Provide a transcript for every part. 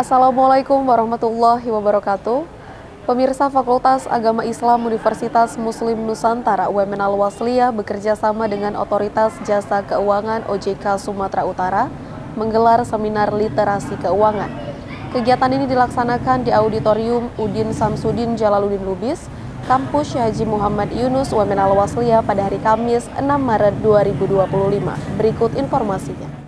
Assalamualaikum warahmatullahi wabarakatuh. Pemirsa Fakultas Agama Islam Universitas Muslim Nusantara UMN Al-Wasliyah bekerja sama dengan Otoritas Jasa Keuangan OJK Sumatera Utara menggelar seminar literasi keuangan. Kegiatan ini dilaksanakan di Auditorium Udin Samsudin Jalaluddin Lubis, Kampus Haji Muhammad Yunus UMN Al-Wasliyah pada hari Kamis 6 Maret 2025. Berikut informasinya.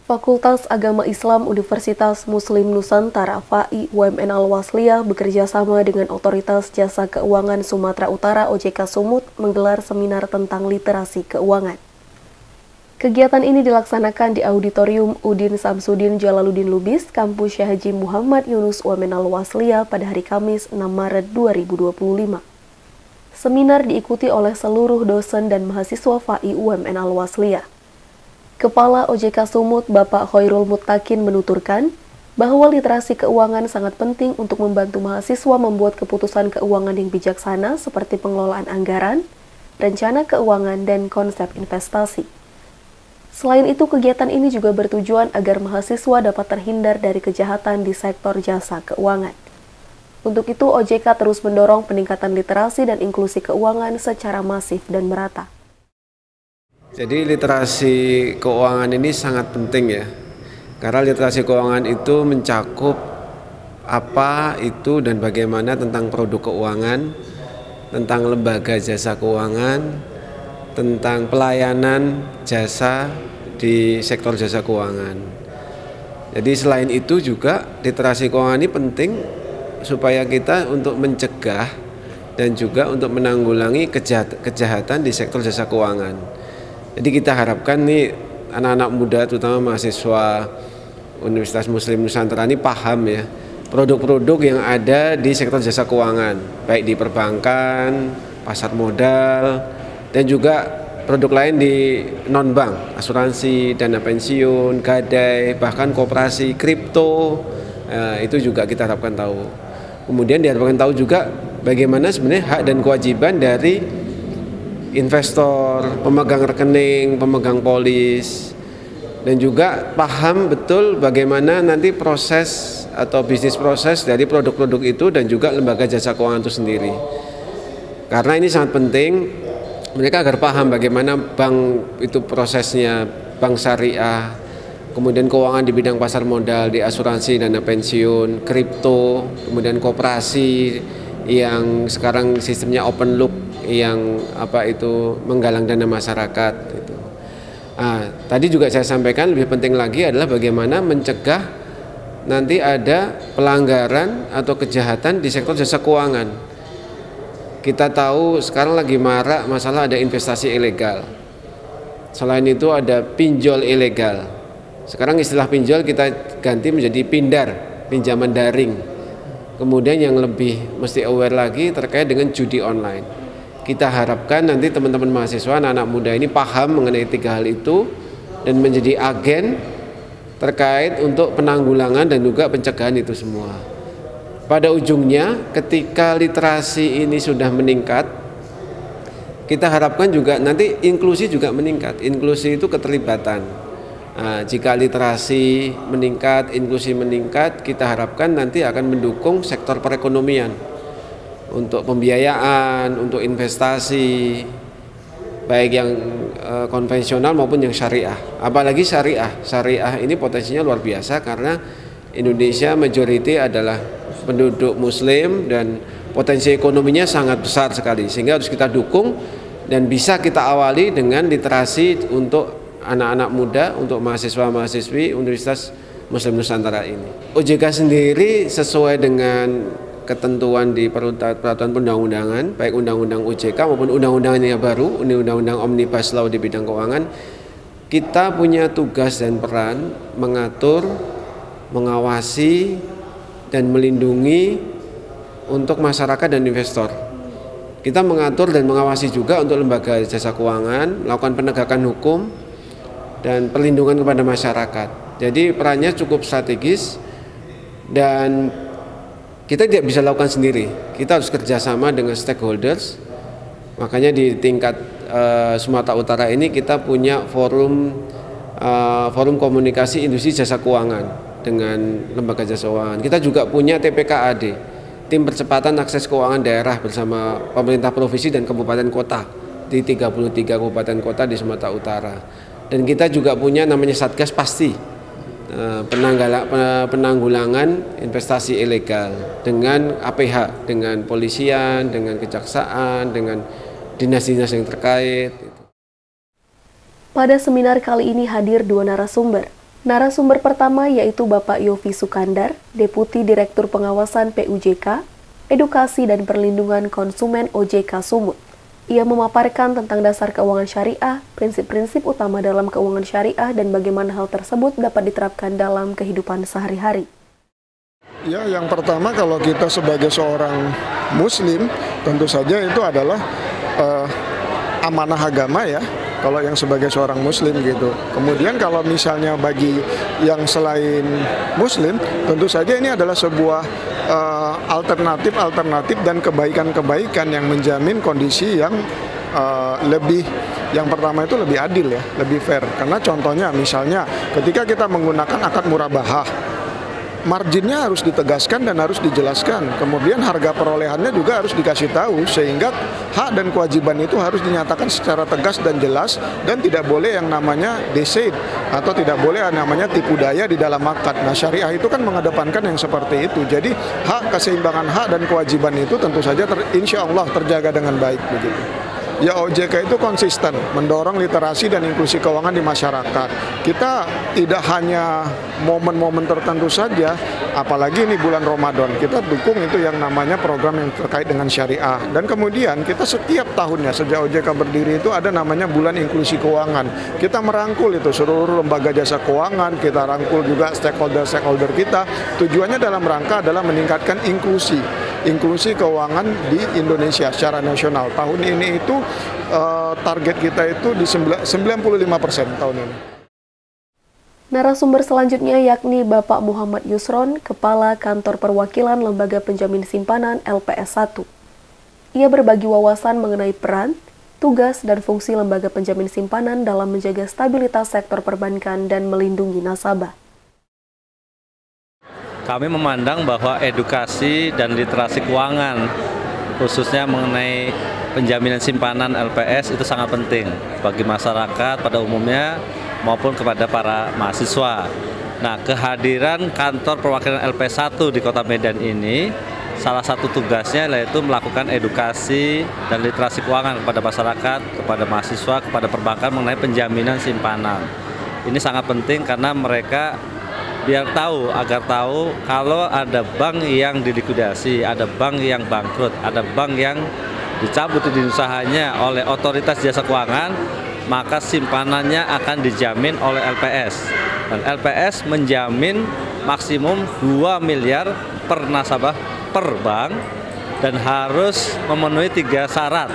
Fakultas Agama Islam Universitas Muslim Nusantara (FAI) UMN Al-Wasliyah bekerjasama dengan Otoritas Jasa Keuangan Sumatera Utara OJK Sumut menggelar seminar tentang literasi keuangan. Kegiatan ini dilaksanakan di Auditorium Udin Samsudin Jalaluddin Lubis, Kampus Haji Muhammad Yunus UMN Al-Wasliyah pada hari Kamis 6 Maret 2025. Seminar diikuti oleh seluruh dosen dan mahasiswa FAI UMN Al-Wasliyah. Kepala OJK Sumut Bapak Khairul Muttaqin menuturkan bahwa literasi keuangan sangat penting untuk membantu mahasiswa membuat keputusan keuangan yang bijaksana seperti pengelolaan anggaran, rencana keuangan, dan konsep investasi. Selain itu, kegiatan ini juga bertujuan agar mahasiswa dapat terhindar dari kejahatan di sektor jasa keuangan. Untuk itu, OJK terus mendorong peningkatan literasi dan inklusi keuangan secara masif dan merata. Jadi literasi keuangan ini sangat penting ya, karena literasi keuangan itu mencakup apa itu dan bagaimana tentang produk keuangan, tentang lembaga jasa keuangan, tentang pelayanan jasa di sektor jasa keuangan. Jadi selain itu juga literasi keuangan ini penting supaya kita untuk mencegah dan juga untuk menanggulangi kejahatan di sektor jasa keuangan. Jadi kita harapkan nih anak-anak muda terutama mahasiswa Universitas Muslim Nusantara ini paham ya produk-produk yang ada di sektor jasa keuangan, baik di perbankan, pasar modal, dan juga produk lain di non-bank, asuransi, dana pensiun, gadai, bahkan koperasi, kripto, itu juga kita harapkan tahu. Kemudian diharapkan tahu juga bagaimana sebenarnya hak dan kewajiban dari investor, pemegang rekening, pemegang polis, dan juga paham betul bagaimana nanti proses atau bisnis proses dari produk-produk itu dan juga lembaga jasa keuangan itu sendiri. Karena ini sangat penting mereka agar paham bagaimana bank itu prosesnya, bank syariah, kemudian keuangan di bidang pasar modal, di asuransi, dana pensiun, kripto, kemudian koperasi yang sekarang sistemnya open loop yang menggalang dana masyarakat gitu. Tadi juga saya sampaikan lebih penting lagi adalah bagaimana mencegah nanti ada pelanggaran atau kejahatan di sektor jasa keuangan. Kita tahu sekarang lagi marak masalah ada investasi ilegal. Selain itu ada pinjol ilegal. Sekarang istilah pinjol kita ganti menjadi pindar, pinjaman daring. Kemudian yang lebih mesti aware lagi terkait dengan judi online. Kita harapkan nanti teman-teman mahasiswa, anak-anak muda ini paham mengenai tiga hal itu dan menjadi agen terkait untuk penanggulangan dan juga pencegahan itu semua. Pada ujungnya ketika literasi ini sudah meningkat, kita harapkan juga nanti inklusi juga meningkat. Inklusi itu keterlibatan. Jika literasi meningkat, inklusi meningkat, kita harapkan nanti akan mendukung sektor perekonomian untuk pembiayaan, untuk investasi, baik yang konvensional maupun yang syariah. Apalagi syariah ini potensinya luar biasa karena Indonesia majority adalah penduduk muslim dan potensi ekonominya sangat besar sekali, sehingga harus kita dukung dan bisa kita awali dengan literasi untuk anak-anak muda, untuk mahasiswa-mahasiswi Universitas Muslim Nusantara ini. OJK sendiri sesuai dengan ketentuan di peraturan perundang-undangan, baik undang-undang OJK maupun undang-undangnya baru, undang-undang Omnibus Law di bidang keuangan, kita punya tugas dan peran mengatur, mengawasi, dan melindungi untuk masyarakat dan investor. Kita mengatur dan mengawasi juga untuk lembaga jasa keuangan, melakukan penegakan hukum, dan perlindungan kepada masyarakat. Jadi perannya cukup strategis dan kita tidak bisa lakukan sendiri. Kita harus kerjasama dengan stakeholders. Makanya di tingkat Sumatera Utara ini kita punya forum komunikasi industri jasa keuangan dengan lembaga jasa keuangan. Kita juga punya TPKAD, Tim Percepatan Akses Keuangan Daerah bersama pemerintah provinsi dan kabupaten kota di 33 kabupaten kota di Sumatera Utara. Dan kita juga punya namanya Satgas Pasti, penanggulangan investasi ilegal dengan APH, dengan polisian, dengan kejaksaan, dengan dinas-dinas yang terkait. Pada seminar kali ini hadir 2 narasumber. Narasumber pertama yaitu Bapak Yofi Sukandar, Deputi Direktur Pengawasan PUJK, Edukasi dan Perlindungan Konsumen OJK Sumut. Ia memaparkan tentang dasar keuangan syariah, prinsip-prinsip utama dalam keuangan syariah, dan bagaimana hal tersebut dapat diterapkan dalam kehidupan sehari-hari. Ya, yang pertama kalau kita sebagai seorang Muslim, tentu saja itu adalah amanah agama ya. Kalau yang sebagai seorang Muslim gitu. Kemudian kalau misalnya bagi yang selain Muslim, tentu saja ini adalah sebuah alternatif dan kebaikan-kebaikan yang menjamin kondisi yang yang pertama itu lebih adil ya, lebih fair. Karena contohnya misalnya ketika kita menggunakan akad murabahah, marginnya harus ditegaskan dan harus dijelaskan. Kemudian harga perolehannya juga harus dikasih tahu sehingga hak dan kewajiban itu harus dinyatakan secara tegas dan jelas, dan tidak boleh yang namanya deceit atau tidak boleh yang namanya tipu daya di dalam akad. Nah, syariah itu kan mengedepankan yang seperti itu. Jadi hak, keseimbangan hak dan kewajiban itu tentu saja insya Allah terjaga dengan baik begitu. Ya, OJK itu konsisten mendorong literasi dan inklusi keuangan di masyarakat. Kita tidak hanya momen-momen tertentu saja, apalagi ini bulan Ramadan, kita dukung itu yang namanya program yang terkait dengan syariah. Dan kemudian kita setiap tahunnya sejak OJK berdiri itu ada namanya bulan inklusi keuangan. Kita merangkul itu seluruh lembaga jasa keuangan, kita rangkul juga stakeholder kita. Tujuannya dalam rangka adalah meningkatkan inklusi keuangan di Indonesia secara nasional. Tahun ini itu target kita itu di 95% tahun ini. Narasumber selanjutnya yakni Bapak Muhammad Yusron, Kepala Kantor Perwakilan Lembaga Penjamin Simpanan LPS 1. Ia berbagi wawasan mengenai peran, tugas, dan fungsi Lembaga Penjamin Simpanan dalam menjaga stabilitas sektor perbankan dan melindungi nasabah. Kami memandang bahwa edukasi dan literasi keuangan, khususnya mengenai penjaminan simpanan LPS, itu sangat penting bagi masyarakat pada umumnya maupun kepada para mahasiswa. Nah, kehadiran kantor perwakilan LPS 1 di Kota Medan ini, salah satu tugasnya yaitu melakukan edukasi dan literasi keuangan kepada masyarakat, kepada mahasiswa, kepada perbankan mengenai penjaminan simpanan. Ini sangat penting karena mereka agar tahu kalau ada bank yang dilikuidasi, ada bank yang bangkrut, ada bank yang dicabut izin usahanya oleh otoritas jasa keuangan, maka simpanannya akan dijamin oleh LPS. Dan LPS menjamin maksimum 2 miliar per nasabah per bank dan harus memenuhi 3 syarat.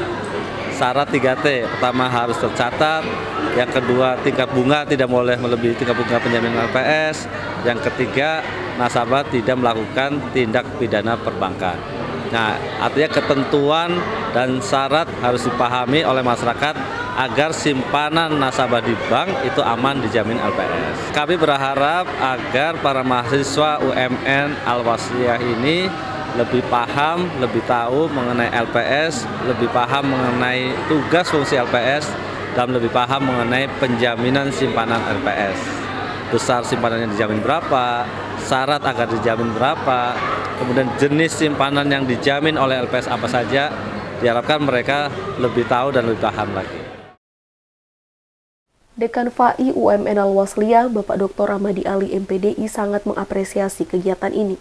Syarat 3T, pertama harus tercatat, yang kedua tingkat bunga tidak boleh melebihi tingkat bunga penjamin LPS, yang ketiga nasabah tidak melakukan tindak pidana perbankan. Nah, artinya ketentuan dan syarat harus dipahami oleh masyarakat agar simpanan nasabah di bank itu aman dijamin LPS. Kami berharap agar para mahasiswa UMN Al-Wasliyah ini lebih paham, lebih tahu mengenai LPS, lebih paham mengenai tugas fungsi LPS, dan lebih paham mengenai penjaminan simpanan LPS. Besar simpanannya dijamin berapa, syarat agar dijamin berapa, kemudian jenis simpanan yang dijamin oleh LPS apa saja, diharapkan mereka lebih tahu dan lebih paham lagi. Dekan FAI UMN Al-Wasliyah, Bapak Dr. Ramadi Ali MPDI sangat mengapresiasi kegiatan ini.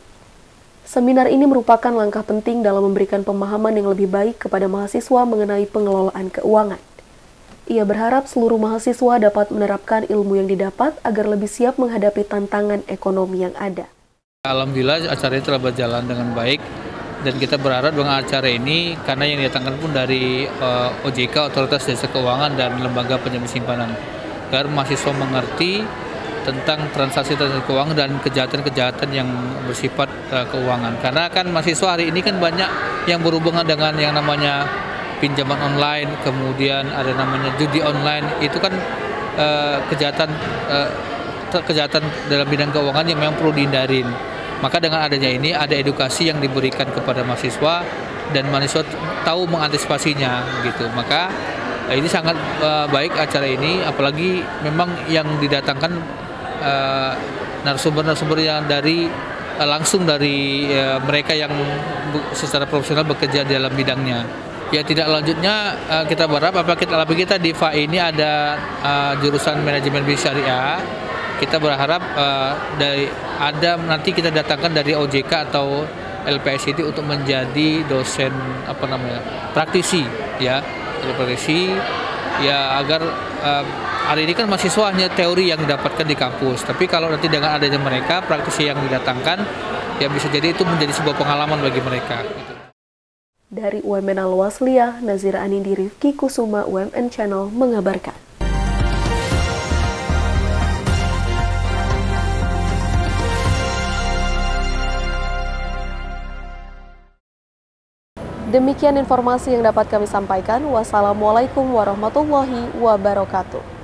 Seminar ini merupakan langkah penting dalam memberikan pemahaman yang lebih baik kepada mahasiswa mengenai pengelolaan keuangan. Ia berharap seluruh mahasiswa dapat menerapkan ilmu yang didapat agar lebih siap menghadapi tantangan ekonomi yang ada. Alhamdulillah acara ini telah berjalan dengan baik dan kita berharap dengan acara ini, karena yang didatangkan pun dari OJK, Otoritas Jasa Keuangan, dan Lembaga Penjamin Simpanan, agar mahasiswa mengerti tentang transaksi keuangan dan kejahatan-kejahatan yang bersifat keuangan. Karena kan mahasiswa hari ini kan banyak yang berhubungan dengan yang namanya pinjaman online, kemudian ada namanya judi online, itu kan kejahatan kejahatan dalam bidang keuangan yang memang perlu dihindarin. Maka dengan adanya ini ada edukasi yang diberikan kepada mahasiswa dan mahasiswa tahu mengantisipasinya gitu. Maka ini sangat baik acara ini, apalagi memang yang didatangkan narasumber-narasumber yang langsung dari mereka yang secara profesional bekerja dalam bidangnya. Ya, tidak lanjutnya kita berharap apalagi kita di FA ini ada jurusan manajemen bisnis syariah. Kita berharap nanti kita datangkan dari OJK atau LPS itu untuk menjadi dosen praktisi ya, praktisi ya, agar hari ini kan mahasiswa hanya teori yang didapatkan di kampus, tapi kalau nanti dengan adanya mereka praktisi yang didatangkan ya bisa jadi itu menjadi sebuah pengalaman bagi mereka. Dari UMN Al-Wasliyah, Nazira Anindi Rifki Kusuma, UMN Channel mengabarkan. Demikian informasi yang dapat kami sampaikan. Wassalamualaikum warahmatullahi wabarakatuh.